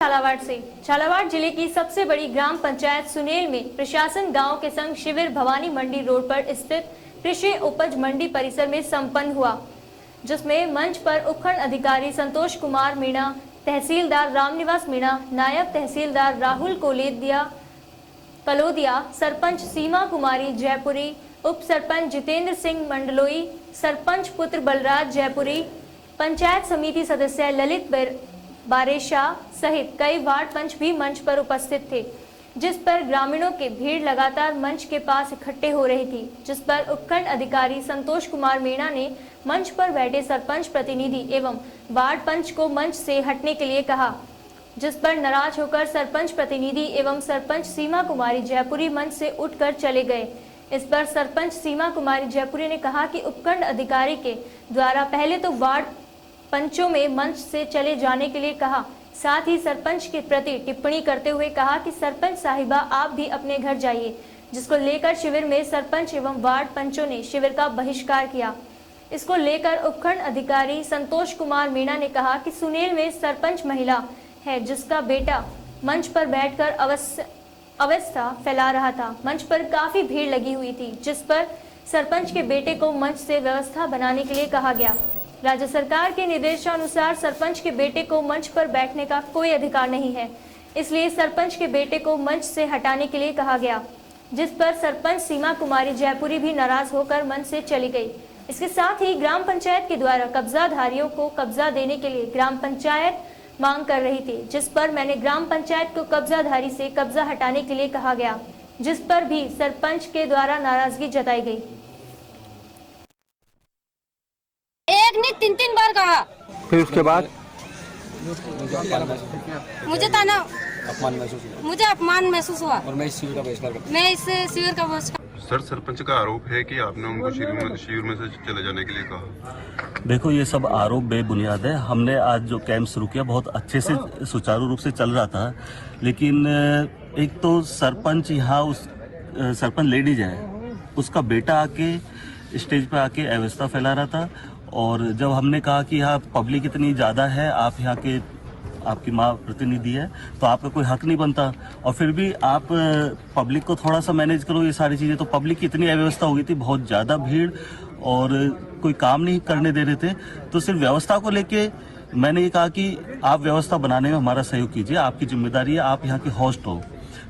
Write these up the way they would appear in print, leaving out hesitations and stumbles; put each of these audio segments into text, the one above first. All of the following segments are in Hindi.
झालावाड़ से झालावाड़ जिले की सबसे बड़ी ग्राम पंचायत सुनेल में प्रशासन गांव के संग शिविर भवानी मंडी रोड पर स्थित कृषि उपज मंडी परिसर में संपन्न हुआ, जिसमें मंच पर उपखंड अधिकारी संतोष कुमार मीणा, तहसीलदार रामनिवास मीणा, नायब तहसीलदार राहुल कलोदिया, सरपंच सीमा कुमारी जयपुरी, उप सरपंच जितेंद्र सिंह मंडलोई, सरपंच पुत्र बलराज जयपुरी, पंचायत समिति सदस्य ललित बारेशा सहित कई वार्ड पंच भी मंच पर उपस्थित थे, जिस पर ग्रामीणों की भीड़ लगातार मंच के पास इकट्ठे हो रही थी, जिस पर उपखंड अधिकारी संतोष कुमार मीणा ने मंच पर बैठे सरपंच प्रतिनिधि एवं वार्ड पंच को मंच से हटने के लिए कहा, जिस पर नाराज होकर सरपंच प्रतिनिधि एवं सरपंच सीमा कुमारी जयपुरी मंच से उठकर चले गए। इस पर सरपंच सीमा कुमारी जयपुरी ने कहा कि उपखंड अधिकारी के द्वारा पहले तो वार्ड पंचों में मंच से चले जाने के लिए कहा, साथ ही सरपंच के प्रति टिप्पणी करते हुए कहा कि सरपंच साहिबा आप भी अपने घर जाइए, जिसको लेकर शिविर में सरपंच एवं वार्ड पंचों ने शिविर का बहिष्कार किया। इसको लेकर उपखंड अधिकारी संतोष कुमार मीणा ने कहा कि सुनेल में सरपंच महिला है, जिसका बेटा मंच पर बैठकर अवस्था फैला रहा था। मंच पर काफी भीड़ लगी हुई थी, जिस पर सरपंच के बेटे को मंच से व्यवस्था बनाने के लिए कहा गया। राज्य सरकार के निर्देशानुसार सरपंच के बेटे को मंच पर बैठने का कोई अधिकार नहीं है, इसलिए सरपंच के बेटे को मंच से हटाने के लिए कहा गया, जिस पर सरपंच सीमा कुमारी जयपुरी भी नाराज होकर मंच से चली गई। इसके साथ ही ग्राम पंचायत के द्वारा कब्जाधारियों को कब्जा देने के लिए ग्राम पंचायत मांग कर रही थी, जिस पर मैंने ग्राम पंचायत को कब्जाधारी से कब्जा हटाने के लिए कहा गया, जिस पर भी सरपंच के द्वारा नाराजगी जताई गई। एक ने तीन बार कहा, फिर उसके बाद मुझे अपमान महसूस हुआ और मैं इस शिविर का बहिष्कार करता हूं। मैं इस शिविर का बहिष्कार। सर, सरपंच का आरोप है कि आपने उनको शिविर में से चले जाने के लिए कहा। देखो, ये सब आरोप बेबुनियाद है। हमने आज जो कैंप शुरू किया बहुत अच्छे से सुचारू रूप से चल रहा था, लेकिन एक तो सरपंच यहाँ उस सरपंच लेडीज है, उसका बेटा आके स्टेज पे आके अव्यवस्था फैला रहा था। और जब हमने कहा कि यहाँ पब्लिक इतनी ज़्यादा है, आप यहाँ के आपकी माँ प्रतिनिधि है, तो आपका कोई हक नहीं बनता, और फिर भी आप पब्लिक को थोड़ा सा मैनेज करो ये सारी चीज़ें। तो पब्लिक की इतनी अव्यवस्था हो गई थी, बहुत ज़्यादा भीड़, और कोई काम नहीं करने दे रहे थे। तो सिर्फ व्यवस्था को लेके मैंने ये कहा कि आप व्यवस्था बनाने में हमारा सहयोग कीजिए, आपकी जिम्मेदारी है, आप यहाँ के होस्ट हो।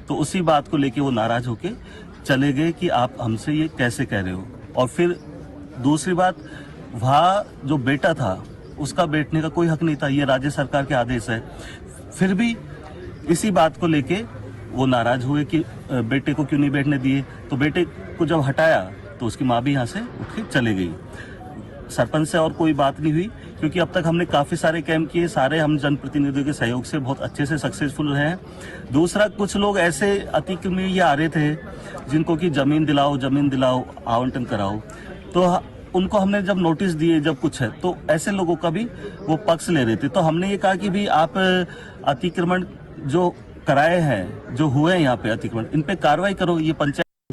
तो उसी बात को लेके वो नाराज होके चले गए कि आप हमसे ये कैसे कह रहे हो। और फिर दूसरी बात, वहाँ जो बेटा था उसका बैठने का कोई हक नहीं था, ये राज्य सरकार के आदेश है। फिर भी इसी बात को लेके वो नाराज हुए कि बेटे को क्यों नहीं बैठने दिए। तो बेटे को जब हटाया तो उसकी माँ भी यहाँ से उठ के चले गई। सरपंच से और कोई बात नहीं हुई, क्योंकि अब तक हमने काफ़ी सारे कैंप किए, सारे हम जनप्रतिनिधियों के सहयोग से बहुत अच्छे से सक्सेसफुल रहे हैं। दूसरा, कुछ लोग ऐसे अतिक्रमणीय आ रहे थे जिनको कि ज़मीन दिलाओ, आवंटन कराओ, तो उनको हमने जब नोटिस दिए, जब कुछ है, तो ऐसे लोगों का भी वो पक्ष ले रहे थे। तो हमने ये कहा कि भी आप अतिक्रमण जो कराए हैं, जो हुए हैं यहाँ पे अतिक्रमण, इन पे कार्रवाई करो। ये पंचायत